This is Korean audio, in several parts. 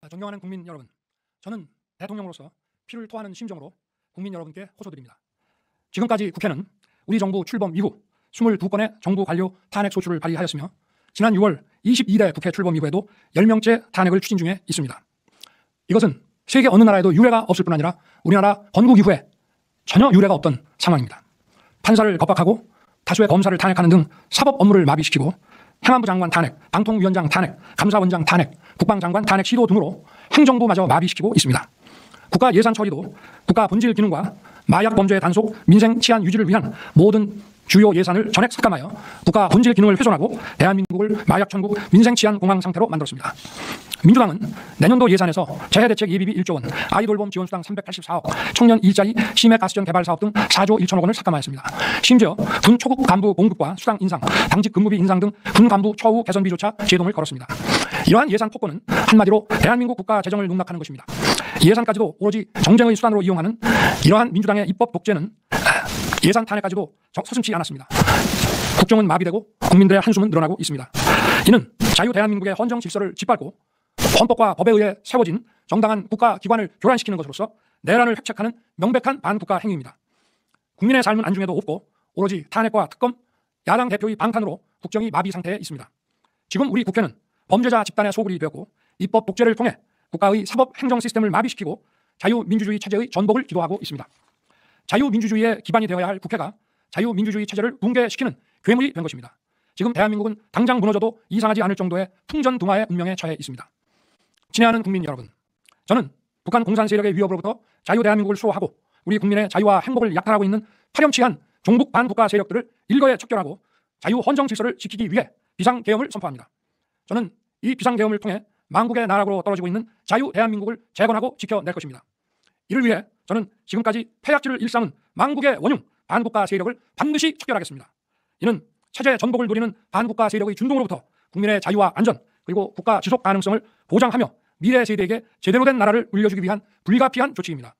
존경하는 국민 여러분, 저는 대통령으로서 피를 토하는 심정으로 국민 여러분께 호소드립니다. 지금까지 국회는 우리 정부 출범 이후 22건의 정부 관료 탄핵 소추를 발의하였으며 지난 6월 22대 국회 출범 이후에도 10명째 탄핵을 추진 중에 있습니다. 이것은 세계 어느 나라에도 유례가 없을 뿐 아니라 우리나라 건국 이후에 전혀 유례가 없던 상황입니다. 판사를 겁박하고 다수의 검사를 탄핵하는 등 사법 업무를 마비시키고 행안부 장관 탄핵, 방통위원장 탄핵, 감사원장 탄핵, 국방장관 탄핵 시도 등으로 행정부마저 마비시키고 있습니다. 국가 예산 처리도 국가 본질 기능과 마약 범죄 단속, 민생 치안 유지를 위한 모든 주요 예산을 전액 삭감하여 국가 본질 기능을 훼손하고 대한민국을 마약 천국, 민생 치안 공황 상태로 만들었습니다. 민주당은 내년도 예산에서 재해대책 예비비 1조 원, 아이돌봄 지원수당 384억, 청년 일자리, 심해가스전 개발 사업 등 4조 1천억 원을 삭감하였습니다. 심지어 군 초급 간부 봉급과 수당 인상, 당직 근무비 인상 등 군 간부 처우 개선비조차 제동을 걸었습니다. 이러한 예산 폭거는 한마디로 대한민국 국가 재정을 농락하는 것입니다. 예산까지도 오로지 정쟁의 수단으로 이용하는 이러한 민주당의 입법 독재는 예산 탄핵까지도 서슴지 않았습니다. 국정은 마비되고 국민들의 한숨은 늘어나고 있습니다. 이는 자유 대한민국의 헌정 질서를 짓밟고 헌법과 법에 의해 세워진 정당한 국가기관을 교란시키는 것으로서 내란을 획책하는 명백한 반국가 행위입니다. 국민의 삶은 안중에도 없고 오로지 탄핵과 특검, 야당 대표의 방탄으로 국정이 마비 상태에 있습니다. 지금 우리 국회는 범죄자 집단의 소굴이 되었고 입법 독재를 통해 국가의 사법 행정 시스템을 마비시키고 자유민주주의 체제의 전복을 기도하고 있습니다. 자유민주주의의 기반이 되어야 할 국회가 자유민주주의 체제를 붕괴시키는 괴물이 된 것입니다. 지금 대한민국은 당장 무너져도 이상하지 않을 정도의 풍전등화의 운명에 처해 있습니다. 친애하는 국민 여러분, 저는 북한 공산 세력의 위협으로부터 자유 대한민국을 수호하고 우리 국민의 자유와 행복을 약탈하고 있는 파렴치한 종북 반국가 세력들을 일거에 척결하고 자유 헌정 질서를 지키기 위해 비상계엄을 선포합니다. 저는 이 비상계엄을 통해 망국의 나락으로 떨어지고 있는 자유 대한민국을 재건하고 지켜낼 것입니다. 이를 위해 저는 지금까지 폐약질을 일삼은 망국의 원흉 반국가 세력을 반드시 척결하겠습니다. 이는 체제 전복을 노리는 반국가 세력의 준동으로부터 국민의 자유와 안전 그리고 국가 지속 가능성을 보장하며 미래 세대에게 제대로 된 나라를 물려주기 위한 불가피한 조치입니다.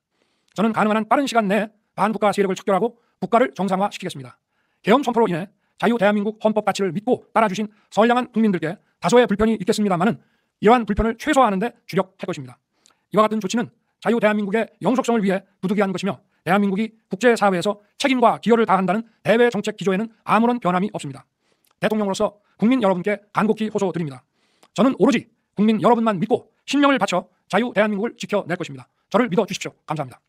저는 가능한 한 빠른 시간 내에 반국가 세력을 척결하고 국가를 정상화시키겠습니다. 계엄 선포로 인해 자유 대한민국 헌법 가치를 믿고 따라주신 선량한 국민들께 다소의 불편이 있겠습니다마는 이러한 불편을 최소화하는 데 주력할 것입니다. 이와 같은 조치는 자유 대한민국의 영속성을 위해 부득이한 것이며 대한민국이 국제사회에서 책임과 기여를 다한다는 대외 정책 기조에는 아무런 변함이 없습니다. 대통령으로서 국민 여러분께 간곡히 호소드립니다. 저는 오로지 국민 여러분만 믿고 신명을 바쳐 자유 대한민국을 지켜낼 것입니다. 저를 믿어주십시오. 감사합니다.